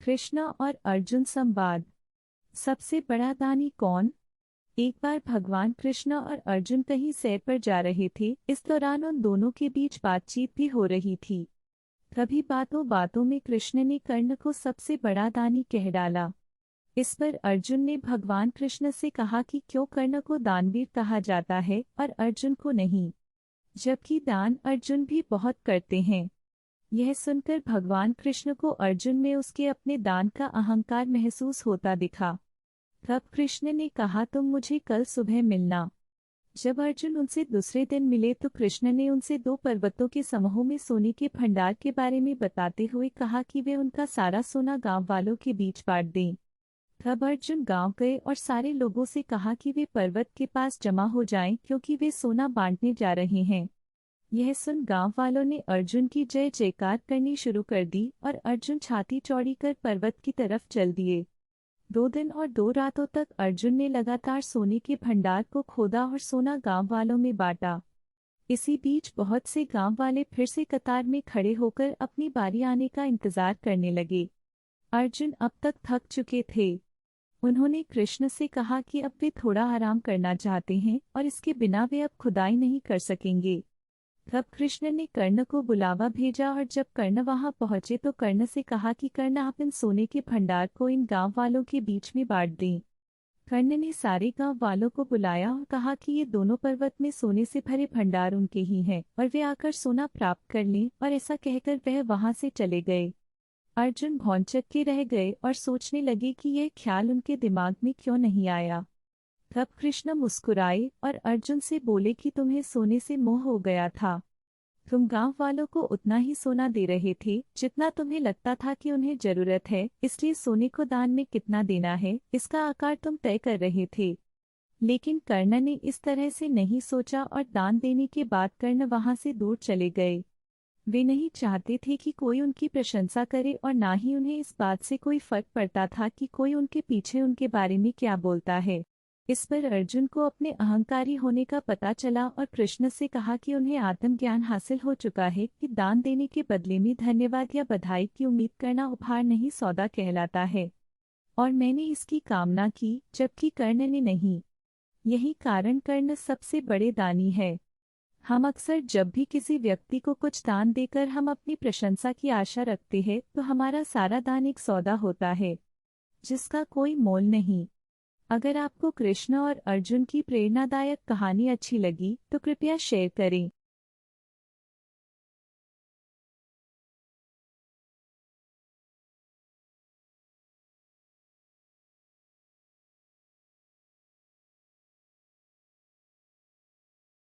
कृष्ण और अर्जुन संवाद। सबसे बड़ा दानी कौन? एक बार भगवान कृष्ण और अर्जुन कहीं सैर पर जा रहे थे। इस दौरान उन दोनों के बीच बातचीत भी हो रही थी। तभी बातों बातों में कृष्ण ने कर्ण को सबसे बड़ा दानी कह डाला। इस पर अर्जुन ने भगवान कृष्ण से कहा कि क्यों कर्ण को दानवीर कहा जाता है और अर्जुन को नहीं, जबकि दान अर्जुन भी बहुत करते हैं। यह सुनकर भगवान कृष्ण को अर्जुन में उसके अपने दान का अहंकार महसूस होता दिखा। तब कृष्ण ने कहा, तुम मुझे कल सुबह मिलना। जब अर्जुन उनसे दूसरे दिन मिले तो कृष्ण ने उनसे 2 पर्वतों के समूह में सोने के भंडार के बारे में बताते हुए कहा कि वे उनका सारा सोना गांव वालों के बीच बांट दें। तब अर्जुन गांव गए और सारे लोगों से कहा कि वे पर्वत के पास जमा हो जाएं क्योंकि वे सोना बांटने जा रहे हैं। यह सुन गांव वालों ने अर्जुन की जय जयकार करनी शुरू कर दी और अर्जुन छाती चौड़ी कर पर्वत की तरफ चल दिए। 2 दिन और 2 रातों तक अर्जुन ने लगातार सोने के भंडार को खोदा और सोना गांव वालों में बांटा। इसी बीच बहुत से गांव वाले फिर से कतार में खड़े होकर अपनी बारी आने का इंतजार करने लगे। अर्जुन अब तक थक चुके थे। उन्होंने कृष्ण से कहा कि अब वे थोड़ा आराम करना चाहते हैं और इसके बिना वे अब खुदाई नहीं कर सकेंगे। तब कृष्ण ने कर्ण को बुलावा भेजा और जब कर्ण वहां पहुंचे तो कर्ण से कहा कि कर्ण, आप इन सोने के भंडार को इन गांव वालों के बीच में बांट दें। कर्ण ने सारे गांव वालों को बुलाया और कहा कि ये दोनों पर्वत में सोने से भरे भंडार उनके ही हैं और वे आकर सोना प्राप्त कर लें, और ऐसा कहकर वह वहां से चले गए। अर्जुन भौंचक्के रह गए और सोचने लगे कि यह ख्याल उनके दिमाग में क्यों नहीं आया। तब कृष्ण मुस्कुराए और अर्जुन से बोले कि तुम्हें सोने से मोह हो गया था। तुम गांव वालों को उतना ही सोना दे रहे थे जितना तुम्हें लगता था कि उन्हें जरूरत है, इसलिए सोने को दान में कितना देना है इसका आकार तुम तय कर रहे थे। लेकिन कर्ण ने इस तरह से नहीं सोचा और दान देने के बाद कर्ण वहां से दूर चले गए। वे नहीं चाहते थे कि कोई उनकी प्रशंसा करे और ना ही उन्हें इस बात से कोई फर्क पड़ता था कि कोई उनके पीछे उनके बारे में क्या बोलता है। इस पर अर्जुन को अपने अहंकारी होने का पता चला और कृष्ण से कहा कि उन्हें आत्मज्ञान हासिल हो चुका है कि दान देने के बदले में धन्यवाद या बधाई की उम्मीद करना उपहार नहीं सौदा कहलाता है, और मैंने इसकी कामना की जबकि कर्ण ने नहीं। यही कारण कर्ण सबसे बड़े दानी है। हम अक्सर जब भी किसी व्यक्ति को कुछ दान देकर हम अपनी प्रशंसा की आशा रखते हैं तो हमारा सारा दान एक सौदा होता है जिसका कोई मोल नहीं। अगर आपको कृष्ण और अर्जुन की प्रेरणादायक कहानी अच्छी लगी तो कृपया शेयर करें।